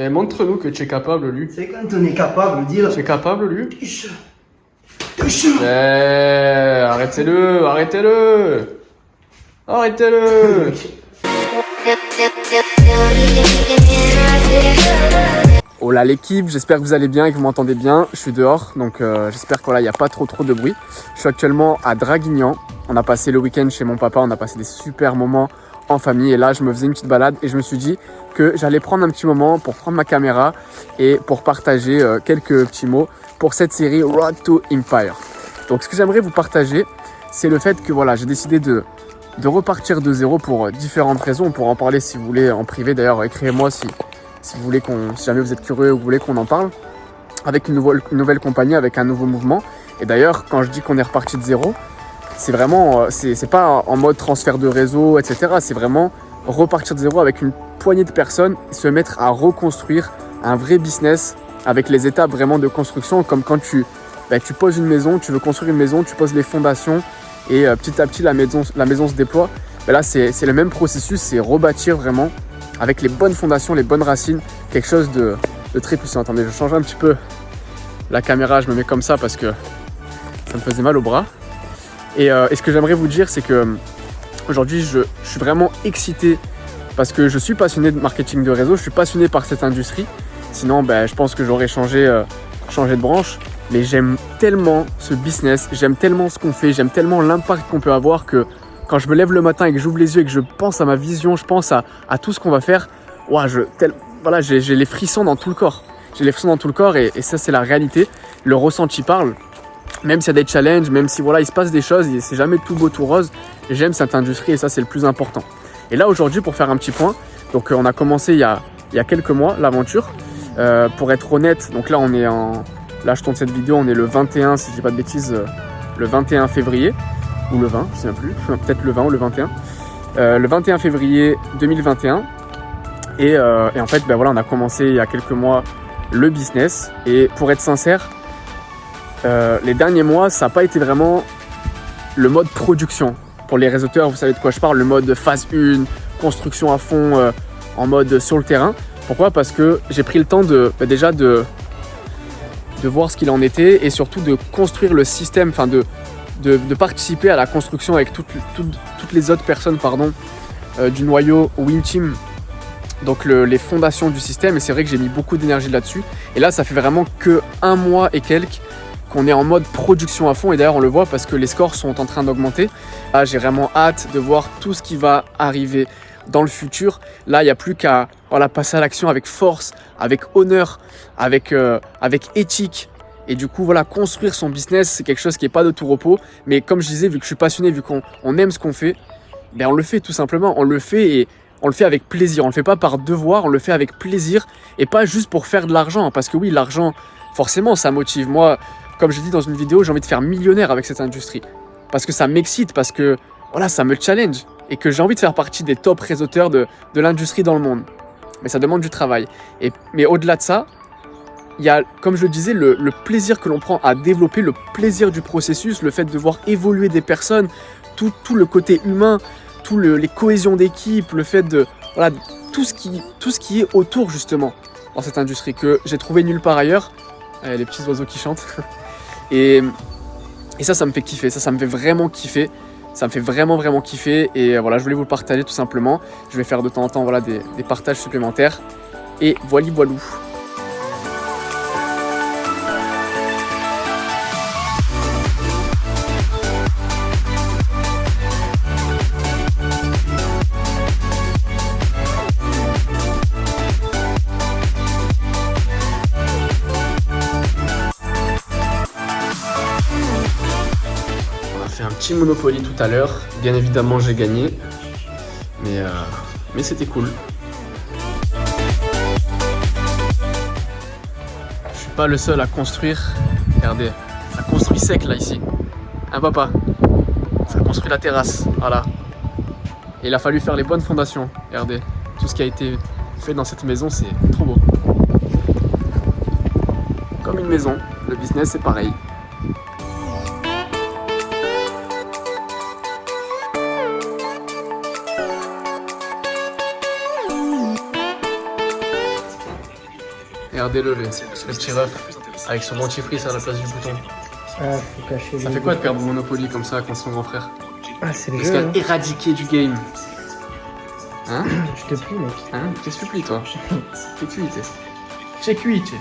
Et montre-nous que tu es capable, lui. C'est quand on est capable, dis-le. Tu es capable, lui. Touche. Touche. Arrêtez-le, arrêtez-le. Arrêtez-le. Oh là l'équipe, j'espère que vous allez bien et que vous m'entendez bien. Je suis dehors, donc j'espère qu'il n'y a pas trop de bruit. Je suis actuellement à Draguignan. On a passé le week-end chez mon papa, on a passé des super moments en famille. Et là, je me faisais une petite balade et je me suis dit que j'allais prendre un petit moment pour prendre ma caméra et pour partager quelques petits mots pour cette série Road to Empire. Donc ce que j'aimerais vous partager, c'est le fait que voilà, j'ai décidé de repartir de zéro pour différentes raisons. On pourra en parler si vous voulez en privé. D'ailleurs, écrivez-moi si vous voulez si jamais vous êtes curieux ou vous voulez qu'on en parle. Avec une nouvelle compagnie, avec un nouveau mouvement. Et d'ailleurs, quand je dis qu'on est reparti de zéro, c'est vraiment, c'est pas en mode transfert de réseau, etc. C'est vraiment repartir de zéro avec une poignée de personnes et se mettre à reconstruire un vrai business avec les étapes vraiment de construction. Comme quand tu poses une maison, tu veux construire une maison, tu poses les fondations et petit à petit la maison se déploie. Mais là, c'est le même processus, c'est rebâtir vraiment avec les bonnes fondations, les bonnes racines, quelque chose de très puissant. Attendez, je change un petit peu la caméra, je me mets comme ça parce que ça me faisait mal au bras. Et ce que j'aimerais vous dire, c'est que aujourd'hui, je suis vraiment excité parce que je suis passionné de marketing de réseau, je suis passionné par cette industrie. Sinon, je pense que j'aurais changé de branche. Mais j'aime tellement ce business, j'aime tellement ce qu'on fait, j'aime tellement l'impact qu'on peut avoir que quand je me lève le matin et que j'ouvre les yeux et que je pense à ma vision, je pense à tout ce qu'on va faire, j'ai les frissons dans tout le corps. J'ai les frissons dans tout le corps et ça, c'est la réalité. Le ressenti parle. Même s'il y a des challenges, même si il se passe des choses, c'est jamais tout beau, tout rose. J'aime cette industrie et ça, c'est le plus important. Et là, aujourd'hui, pour faire un petit point, donc on a commencé il y a quelques mois l'aventure. Pour être honnête, donc là, là, je tourne cette vidéo, on est le 21, si je dis pas de bêtises, le 21 février, ou le 20, je ne sais plus, peut-être le 20 ou le 21. Le 21 février 2021. Et en fait, on a commencé il y a quelques mois le business. Et pour être sincère, les derniers mois, ça n'a pas été vraiment le mode production. Pour les réseauteurs, vous savez de quoi je parle, le mode phase 1, construction à fond, en mode sur le terrain. Pourquoi ? Parce que j'ai pris le temps déjà de voir ce qu'il en était et surtout de construire le système, de participer à la construction avec toutes les autres personnes du noyau Win Team, donc les fondations du système. Et c'est vrai que j'ai mis beaucoup d'énergie là-dessus. Et là, ça fait vraiment que 1 mois et quelques qu'on est en mode production à fond. Et d'ailleurs, on le voit parce que les scores sont en train d'augmenter. Là, j'ai vraiment hâte de voir tout ce qui va arriver dans le futur. Là, il n'y a plus qu'à passer à l'action avec force, avec honneur, avec éthique. Et du coup, construire son business, c'est quelque chose qui n'est pas de tout repos. Mais comme je disais, vu que je suis passionné, vu qu'on aime ce qu'on fait, on le fait tout simplement. On le fait et on le fait avec plaisir. On ne le fait pas par devoir, on le fait avec plaisir et pas juste pour faire de l'argent. Parce que oui, l'argent, forcément, ça motive. Moi, comme j'ai dit dans une vidéo, j'ai envie de faire millionnaire avec cette industrie. Parce que ça m'excite, parce que ça me challenge. Et que j'ai envie de faire partie des top réseauteurs de l'industrie dans le monde. Mais ça demande du travail. Mais au-delà de ça, il y a, comme je le disais, le plaisir que l'on prend à développer, le plaisir du processus, le fait de voir évoluer des personnes, tout le côté humain, les cohésions d'équipe, le fait de tout ce qui est autour justement dans cette industrie que j'ai trouvé nulle part ailleurs. Les petits oiseaux qui chantent. Et ça me fait kiffer, ça me fait vraiment kiffer. Ça me fait vraiment kiffer et je voulais vous le partager tout simplement. Je vais faire de temps en temps des partages supplémentaires. Et voilou. Un petit Monopoly tout à l'heure, bien évidemment j'ai gagné, mais c'était cool. Je suis pas le seul à construire, regardez, ça construit sec là ici, hein papa, ça construit la terrasse, voilà. Et il a fallu faire les bonnes fondations, regardez, tout ce qui a été fait dans cette maison, c'est trop beau. Comme une maison, le business c'est pareil. Regardez-le, le petit ref, avec son dentifrice à la place du bouton. Ah, faut cacher. Ça fait quoi de perdre Monopoly comme ça contre son grand frère? Ah, c'est le Parce jeu. qu'elle Hein. a éradiqué du game. Hein? Je te plie, mec. Hein? Qu'est-ce que tu plies, toi? Qu'est-ce que tu es?